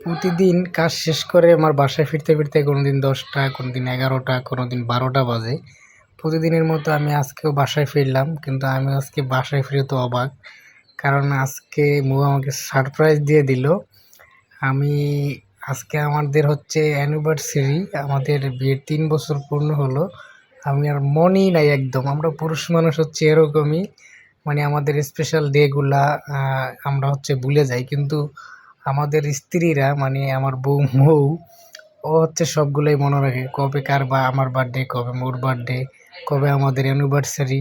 প্রতিদিন কাজ শেষ করে আমার বাসায় ফিরতে ফিরতে কোনোদিন 10টা, কোনোদিন 11টা, কোনোদিন 12টা বাজে। প্রতিদিনের মতো আমি আজকেও বাসায় ফিরলাম, কিন্তু আমি আজকে বাসায় ফিরে তো অবাক। কারণ আজকে আমাকে সারপ্রাইজ দিয়ে দিল। আমি আজকে আমাদের হচ্ছে অ্যানিভার্সারি, আমাদের বিয়ের 3 বছর পূর্ণ হলো। আমি আর মনেই নাই একদম। আমরা পুরুষ মানুষ হচ্ছে এরকমই, মানে আমাদের স্পেশাল ডেগুলা আমরা হচ্ছে ভুলে যাই, কিন্তু আমাদের স্ত্রীরা মানে আমার বউ ও হচ্ছে সবগুলোই মনে রাখে। কবে কার বা আমার বার্থডে, কবে মোর বার্থডে, কবে আমাদের অ্যানিভার্সারি,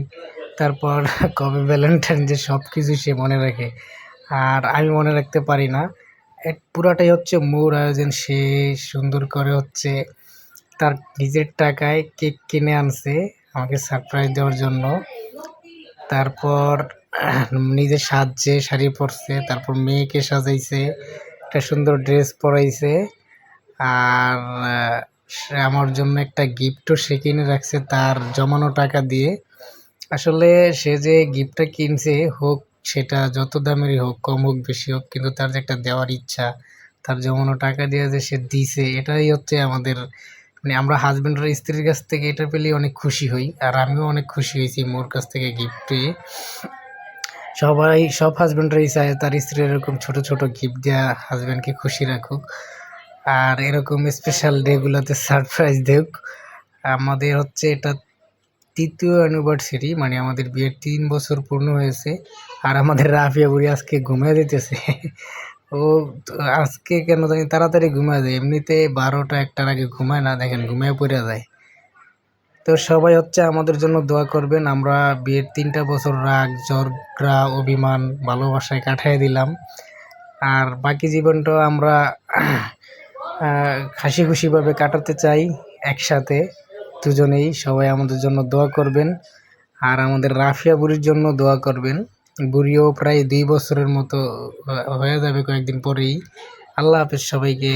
তারপর কবে ভ্যালেন্টাইন ডে, সব কিছু সে মনে রাখে। আর আমি মনে রাখতে পারি না। পুরাটাই হচ্ছে মোর আয়োজন। সে সুন্দর করে হচ্ছে তার নিজের টাকায় কেক কিনে আনছে আমাকে সারপ্রাইজ দেওয়ার জন্য। তারপর নিজে সাজছে, শাড়ি পরছে, তারপর মেয়েকে সাজাইছে, একটা সুন্দর ড্রেস পরাইছে। আর সে আমার জন্য একটা গিফটও সে কিনে রাখছে তার জমানো টাকা দিয়ে। আসলে সে যে গিফটটা কিনছে, হোক সেটা যত দামেরই হোক, কম হোক বেশি হোক, কিন্তু তার যে একটা দেওয়ার ইচ্ছা, তার জমানো টাকা দিয়ে যে সে দিছে, এটাই হচ্ছে আমাদের, মানে আমরা হাজব্যান্ড আর স্ত্রীর কাছ থেকে এটা পেলেই অনেক খুশি হই। আর আমিও অনেক খুশি হয়েছি মোর কাছ থেকে গিফট পেয়ে। সব হাজব্যান্ডরাই চায় তার স্ত্রী এরকম ছোট ছোট গিফট দেওয়া, হাজব্যান্ডকে খুশি রাখুক আর এরকম স্পেশাল ডেগুলোতে সারপ্রাইজ দেউক। আমাদের হচ্ছে এটা 3য় অ্যানিভার্সারি, মানে আমাদের বিয়ের 3 বছর পূর্ণ হয়েছে। আর আমাদের রাফিয়া বুড়ি আজকে ঘুমিয়ে দিতেছে। ও আজকে কেন জানি তাড়াতাড়ি ঘুমিয়ে যায়, এমনিতে 12টা 1টার আগে ঘুমায় না, দেখেন ঘুমিয়ে পড়ে যায়। তো সবাই হচ্ছে আমাদের জন্য দোয়া করবেন। আমরা বিয়ের 3টা বছর রাগ, ঝগড়া, অভিমান, ভালোবাসায় কাটিয়ে দিলাম। আর বাকি জীবনটাও আমরা হাসি খুশিভাবে কাটাতে চাই একসাথে দুজনেই। সবাই আমাদের জন্য দোয়া করবেন। আর আমাদের রাফিয়া বুড়ির জন্য দোয়া করবেন। বুড়িও প্রায় 2 বছরের মতো হয়ে যাবে কয়েকদিন পরেই। আল্লাহ হাফেজ সবাইকে।